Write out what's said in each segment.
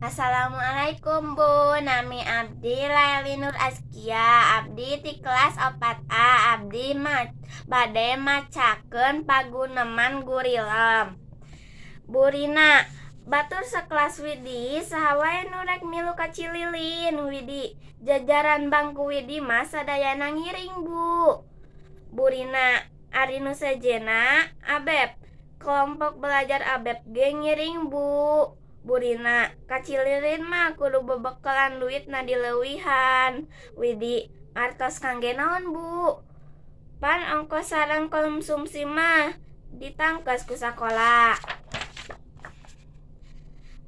Assalamualaikum Bu, nami abdi Laili Nur Askia, abdi ti kelas 4A, abdi bade macakeun paguneman gurilem. Burina, batur sekelas Widi, saha wae nu rek milu kacililin Widi. Jajaran bangku Widi mah sadayana ngiring Bu. Burina, ari nu sejena Abeb, kelompok belajar Abeb ge ngiring Bu. Burina, kacililin mah kudu bebekalan duit na dileuwihan. Widi, artos kangge naon Bu? Pan ongkos sareng konsumsi mah ditangkes ku sakola.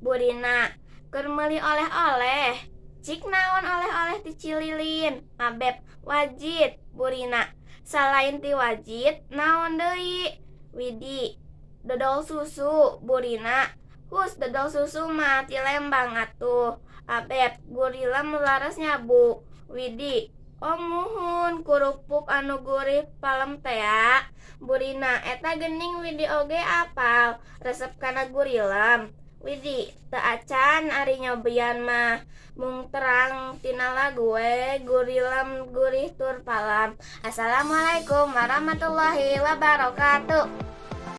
Burina, keur meuli oleh-oleh. Cik naon oleh-oleh ti Cililin? Abeb, wajit. Burina, salain ti wajit naon deui? Widi, dodol susu. Burina, hus dodol susu mah ti Lembang atuh. Abeb, gurilem laras nyabu. Widi, oh muhun kurupuk anu gurih palem teh ya. Burina, eta gening Widi oge apal resep kana gurilem. Widi, teu acan ari nyobian mah mung terang tina lagu we gurilem gurih tur palam. Assalamualaikum warahmatullahi wabarakatuh.